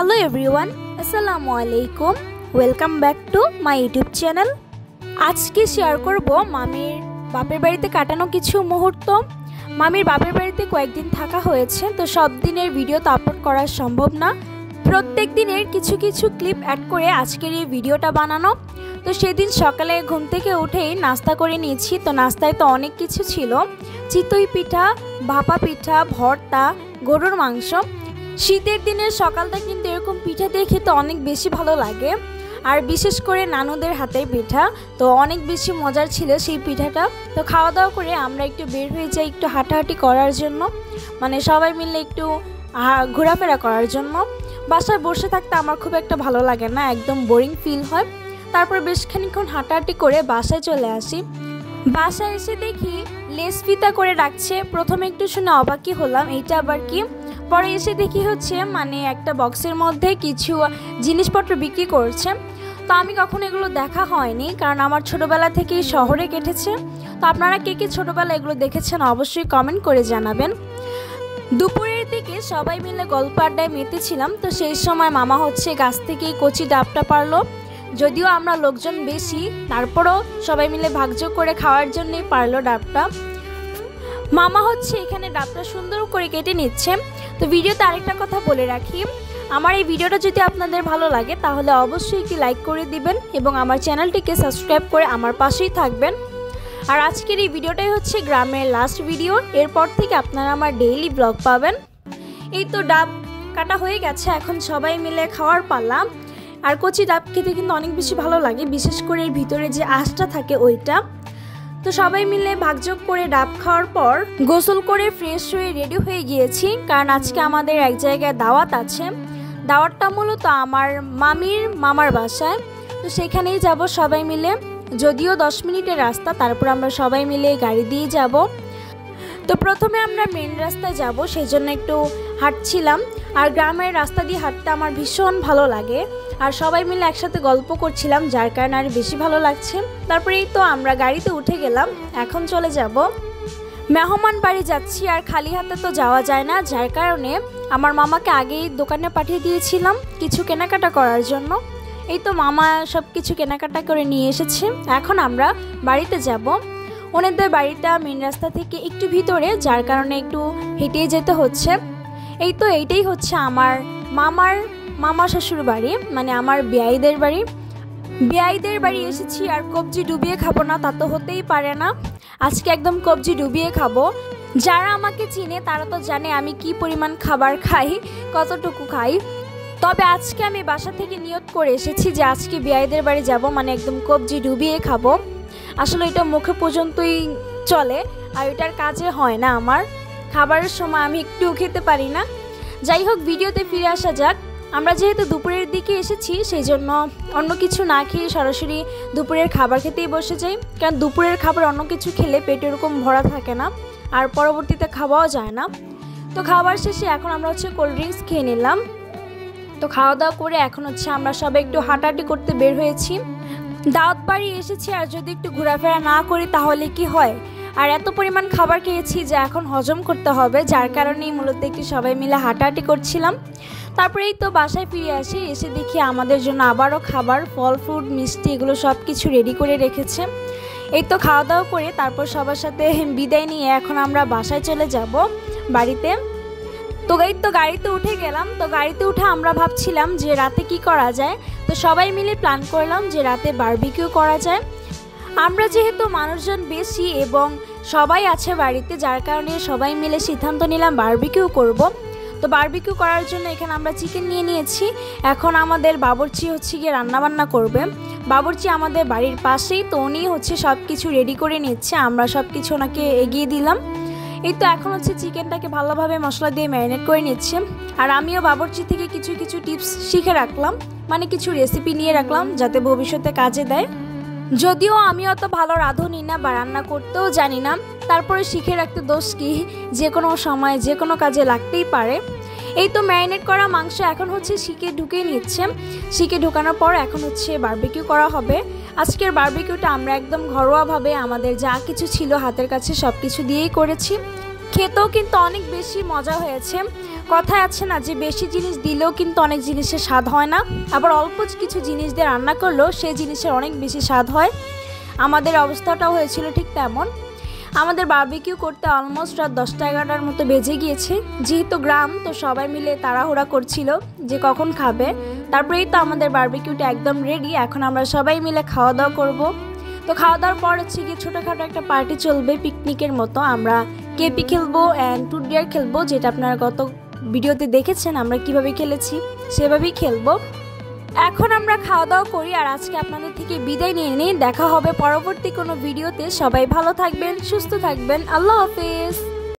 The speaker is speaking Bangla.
হ্যালো এভরিওয়ান, আসসালামু আলাইকুম। Welcome back to my YouTube channel. আজকে শেয়ার করব মামির বাপের বাড়িতে কাটানো কিছু মুহূর্ত। মামির বাপের বাড়িতে কয়েকদিন থাকা হয়েছে, তো সব দিনের ভিডিও তো আপলোড করা সম্ভব না। প্রত্যেক দিনের কিছু কিছু ক্লিপ অ্যাড করে আজকের এই ভিডিওটা বানানো। তো সেদিন সকালে ঘুম থেকে উঠেই নাস্তা করে নিয়েছি। তো নাস্তায় তো অনেক কিছু ছিল, চিতই পিঠা, ভাপা পিঠা, ভর্তা, গরুর মাংস। শীতের দিনের সকালটা কিন্তু এরকম পিঠা দিয়ে খেতে অনেক বেশি ভালো লাগে, আর বিশেষ করে নানুদের হাতের পিঠা তো অনেক বেশি মজার ছিল সেই পিঠাটা। তো খাওয়া দাওয়া করে আমরা একটু বের হয়ে যাই একটু হাঁটাহাঁটি করার জন্য, মানে সবাই মিলে একটু ঘোরাফেরা করার জন্য। বাসায় বসে থাকতে আমার খুব একটা ভালো লাগে না, একদম বোরিং ফিল হয়। তারপর বেশ খানিকক্ষণ হাঁটাহাঁটি করে বাসায় চলে আসি। বাসায় এসে দেখি লেস ফিতা করে রাখছে। প্রথমে একটু শুনে অবাকই হলাম, এইটা আবার কি। পরে এসে দেখি হচ্ছে মানে একটা বক্সের মধ্যে কিছু জিনিসপত্র বিক্রি করছে। তো আমি কখনো এগুলো দেখা হয়নি, কারণ আমার ছোটোবেলা থেকেই শহরে কেটেছে। তো আপনারা কে কে ছোটোবেলা এগুলো দেখেছেন অবশ্যই কমেন্ট করে জানাবেন। দুপুরের দিকে সবাই মিলে গল্প আড্ডায় মেতেছিলাম। তো সেই সময় মামা হচ্ছে গাছ থেকে কচি ডাবটা পারলো। যদিও আমরা লোকজন বেশি, তারপরও সবাই মিলে ভাগযোগ করে খাওয়ার জন্যই পারলো ডাবটা। মামা হচ্ছে এখানে ডাবটা সুন্দর করে কেটে নিচ্ছে। তো ভিডিওতে আরেকটা কথা বলে রাখি, আমার এই ভিডিওটা যদি আপনাদের ভালো লাগে তাহলে অবশ্যই একটি লাইক করে দিবেন এবং আমার চ্যানেলটিকে সাবস্ক্রাইব করে আমার পাশেই থাকবেন। আর আজকের এই ভিডিওটাই হচ্ছে গ্রামের লাস্ট ভিডিও, এরপর থেকে আপনারা আমার ডেইলি ব্লগ পাবেন। এই তো ডাব কাটা হয়ে গেছে, এখন সবাই মিলে খাওয়ার পালা। আর কচি ডাব খেতে কিন্তু অনেক বেশি ভালো লাগে, বিশেষ করে এর ভিতরে যে আঁশটা থাকে ওইটা। তো সবাই মিলে ভাগযোগ করে ডাব খাওয়ার পর গোসল করে ফ্রেশ হয়ে রেডি হয়ে গিয়েছি, কারণ আজকে আমাদের এক জায়গায় দাওয়াত আছে। দাওয়াতটা মূলত আমার মামার বাসায়। তো সেখানেই যাব সবাই মিলে, যদিও 10 মিনিটের রাস্তা, তারপর আমরা সবাই মিলে গাড়ি দিয়ে যাব। তো প্রথমে আমরা মেন রাস্তায় যাব, সেই জন্য একটু হাঁটছিলাম। আর গ্রামের রাস্তা দিয়ে হাঁটতে আমার ভীষণ ভালো লাগে, আর সবাই মিলে একসাথে গল্প করছিলাম, যার কারণে আর বেশি ভালো লাগছে। তারপরেই তো আমরা গাড়িতে উঠে গেলাম, এখন চলে যাব মেহমান বাড়ি যাচ্ছি। আর খালি হাতে তো যাওয়া যায় না, যার কারণে আমার মামাকে আগেই দোকানে পাঠিয়ে দিয়েছিলাম কিছু কেনাকাটা করার জন্য। এই তো মামা সব কিছু কেনাকাটা করে নিয়ে এসেছে, এখন আমরা বাড়িতে যাব। ওনাদের বাড়িটা মেন রাস্তা থেকে একটু ভিতরে, যার কারণে একটু হেঁটে যেতে হচ্ছে। এই তো এইটাই হচ্ছে আমার মামা শ্বশুর বাড়ি, মানে আমার বেয়াইদের বাড়ি এসেছি। আর কবজি ডুবিয়ে খাবো না তা তো হতেই পারে না, আজকে একদম কবজি ডুবিয়ে খাবো। যারা আমাকে চিনে তারা তো জানে আমি কি পরিমাণ খাবার খাই, কতটুকু খাই। তবে আজকে আমি বাসা থেকে নিয়ত করে এসেছি যে আজকে বেয়াইদের বাড়ি যাব, মানে একদম কবজি ডুবিয়ে খাবো। আসলে এটা মুখে পর্যন্তই চলে, আর এটার কাজে হয় না। আমার খাবারের সময় আমি একটু খেতে পারি না। যাই হোক, ভিডিওতে ফিরে আসা যাক। আমরা যেহেতু দুপুরের দিকে এসেছি, সেই জন্য অন্য কিছু না খেয়ে সরাসরি দুপুরের খাবার খেতেই বসে যাই, কারণ দুপুরের খাবার অন্য কিছু খেলে পেট এরকম ভরা থাকে না, আর পরবর্তীতে খাওয়াও যায় না। তো খাবার শেষে এখন আমরা হচ্ছে কোল্ড ড্রিঙ্কস খেয়ে নিলাম। তো খাওয়া দাওয়া করে এখন হচ্ছে আমরা সবাই একটু হাঁটাহাঁটি করতে বের হয়েছি। দাওয়াত বাড়ি এসেছি, আর যদি একটু ঘোরাফেরা না করি তাহলে কি হয়। আর এত পরিমাণ খাবার খেয়েছি যে এখন হজম করতে হবে, যার কারণেই মূলত একটু সবাই মিলে হাঁটাহাঁটি করছিলাম। তারপরেই তো বাসায় ফিরে আসি, এসে দেখি আমাদের জন্য আবারও খাবার, ফল ফ্রুট, মিষ্টি এগুলো সব কিছু রেডি করে রেখেছে। এই তো খাওয়া দাওয়া করে তারপর সবার সাথে বিদায় নিয়ে এখন আমরা বাসায় চলে যাব বাড়িতে। তো গাড়িতে উঠে গেলাম। তো গাড়িতে উঠে আমরা ভাবছিলাম যে রাতে কি করা যায়। তো সবাই মিলে প্ল্যান করলাম যে রাতে বারবিকিউ করা যায়। আমরা যেহেতু মানুষজন বেশি এবং সবাই আছে বাড়িতে, যার কারণে সবাই মিলে সিদ্ধান্ত নিলাম বারবিকিউ করব। তো বারবিকিউ করার জন্য এখানে আমরা চিকেন নিয়ে নিয়েছি। এখন আমাদের বাবুর্চি হচ্ছে গিয়ে রান্নাবান্না করবে। বাবুর্চি আমাদের বাড়ির পাশেই, তো উনি হচ্ছে সব কিছু রেডি করে নিচ্ছে, আমরা সব কিছু ওনাকে এগিয়ে দিলাম। এই তো এখন হচ্ছে চিকেনটাকে ভালোভাবে মশলা দিয়ে ম্যারিনেট করে নিচ্ছে। আর আমিও বাবুর্চি থেকে কিছু কিছু টিপস শিখে রাখলাম, মানে কিছু রেসিপি নিয়ে রাখলাম যাতে ভবিষ্যতে কাজে দেয়। যদিও আমি অত ভালো রাঁধুনি না বা রান্না করতেও জানি না, তারপরে শিখে রাখতে দোষ কি, যে কোনো সময় যে কোনো কাজে লাগতেই পারে। এই তো ম্যারিনেট করা মাংস এখন হচ্ছে শিকে ঢুকিয়ে নিচ্ছে। শিকে ঢুকানোর পর এখন হচ্ছে বারবিকিউ করা হবে। আজকের বারবিকিউটা আমরা একদম ঘরোয়াভাবে আমাদের যা কিছু ছিল হাতের কাছে সব কিছু দিয়েই করেছি। খেতেও কিন্তু অনেক বেশি মজা হয়েছে। কথায় আছে না যে বেশি জিনিস দিলেও কিন্তু অনেক জিনিসের স্বাদ হয় না, আবার অল্প কিছু জিনিস দিয়ে রান্না করলেও সেই জিনিসের অনেক বেশি স্বাদ হয়। আমাদের অবস্থাটাও হয়েছিল ঠিক তেমন। আমাদের বারবিকিউ করতে অলমোস্ট রাত 10টা-11টার মতো বেজে গিয়েছে। যেহেতু গ্রাম, তো সবাই মিলে তাড়াহুড়া করছিল যে কখন খাবে। তারপরেই তো আমাদের বারবিকিউটা একদম রেডি। এখন আমরা সবাই মিলে খাওয়া দাওয়া করব। তো খাওয়া দাওয়ার পর হচ্ছে গিয়ে ছোটোখাটো একটা পার্টি চলবে পিকনিকের মতো। আমরা কেপি খেলবো অ্যান্ড টুট ডিয়ার খেলবো, যেটা আপনারা গত ভিডিওতে দেখেছেন আমরা কিভাবে খেলেছি, সেভাবেই খেলবো। এখন আমরা খাওয়া দাওয়া করি আর আজকে আপনাদের থেকে বিদায় নিয়ে নিই। দেখা হবে পরবর্তী কোনো ভিডিওতে। সবাই ভালো থাকবেন, সুস্থ থাকবেন। আল্লাহ হাফেজ।